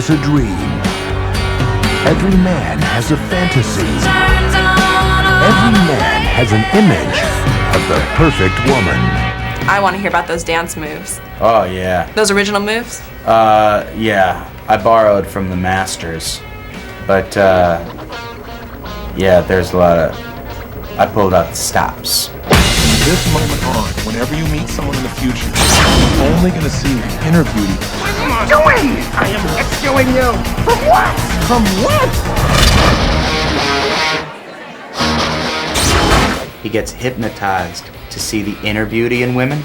has a dream. Every man has a fantasy. Every man has an image of the perfect woman. I want to hear about those dance moves. Oh, yeah. Those original moves? Yeah. I borrowed from the masters. But, yeah, there's a lot of... I pulled out the stops. From this moment on, whenever you meet someone in the future, you're only going to see the inner beauty. What are you doing? I am rescuing you. From what? From what? He gets hypnotized to see the inner beauty in women.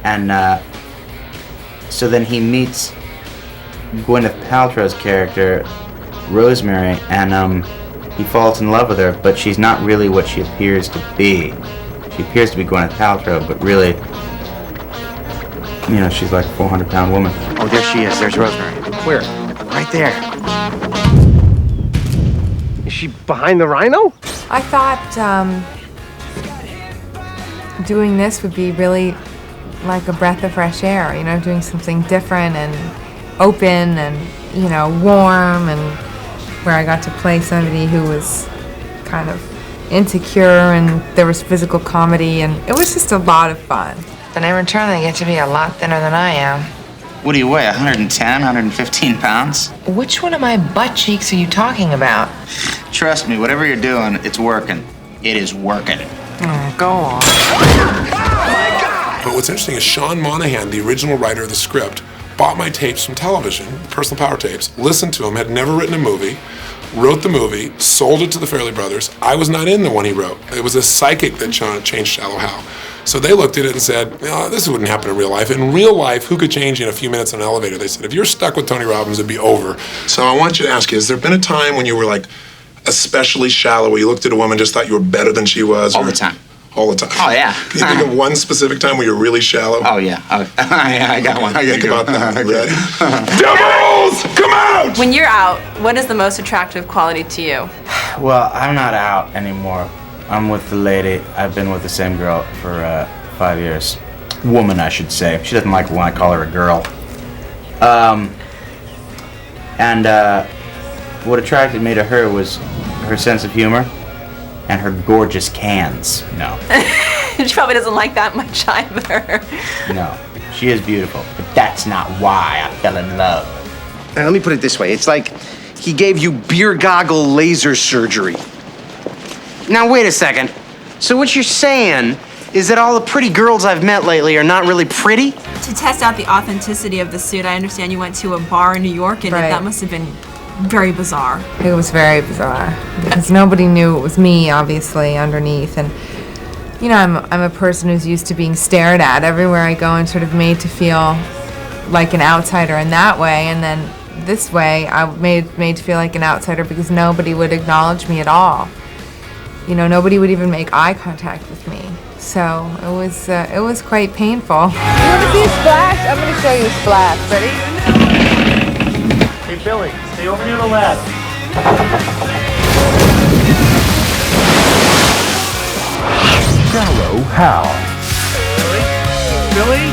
And, so then he meets Gwyneth Paltrow's character, Rosemary, and, he falls in love with her, but she's not really what she appears to be. She appears to be Gwyneth Paltrow, but really, you know, she's like a 400-pound woman. Oh, there she is. There's Rosemary. Where? Right there. Is she behind the rhino? I thought doing this would be really like a breath of fresh air, you know, doing something different and open and, you know, warm, and where I got to play somebody who was kind of insecure, and there was physical comedy, and it was just a lot of fun. And in return, they get to be a lot thinner than I am. What do you weigh, 110, 115 pounds? Which one of my butt cheeks are you talking about? Trust me, whatever you're doing, it's working. It is working. Go on. But what's interesting is Sean Monahan, the original writer of the script, bought my tapes from television, personal power tapes, listened to them, had never written a movie, wrote the movie, sold it to the Farrelly brothers. I was not in the one he wrote. It was a psychic that changed Shallow Hal. So they looked at it and said, oh, this wouldn't happen in real life. In real life, who could change in a few minutes in an elevator? They said, if you're stuck with Tony Robbins, it'd be over. So I want you to ask you, has there been a time when you were like especially shallow, where you looked at a woman, just thought you were better than she was? All the time. All the time. Oh, yeah. Can you think of one specific time where you're really shallow? Oh, yeah. I got one. Think about that. Ready? Devils, come out! When you're out, what is the most attractive quality to you? Well, I'm not out anymore. I'm with the lady. I've been with the same girl for 5 years. Woman, I should say. She doesn't like when I call her a girl. What attracted me to her was her sense of humor and her gorgeous cans. No. She probably doesn't like that much either. No. She is beautiful, but that's not why I fell in love. Now, let me put it this way. It's like he gave you beer goggle laser surgery. Now, wait a second. So what you're saying is that all the pretty girls I've met lately are not really pretty? To test out the authenticity of the suit, I understand you went to a bar in New York, and Right. that must have been very bizarre. It was very bizarre because nobody knew it was me, obviously, underneath. And you know, I'm a person who's used to being stared at everywhere I go and sort of made to feel like an outsider in that way. And then this way, I made to feel like an outsider because nobody would acknowledge me at all. You know, nobody would even make eye contact with me. So it was quite painful. You want to see a splash? I'm going to show you a splash. Ready? Hey, Billy, stay over near the lab. Shallow Hal. Billy?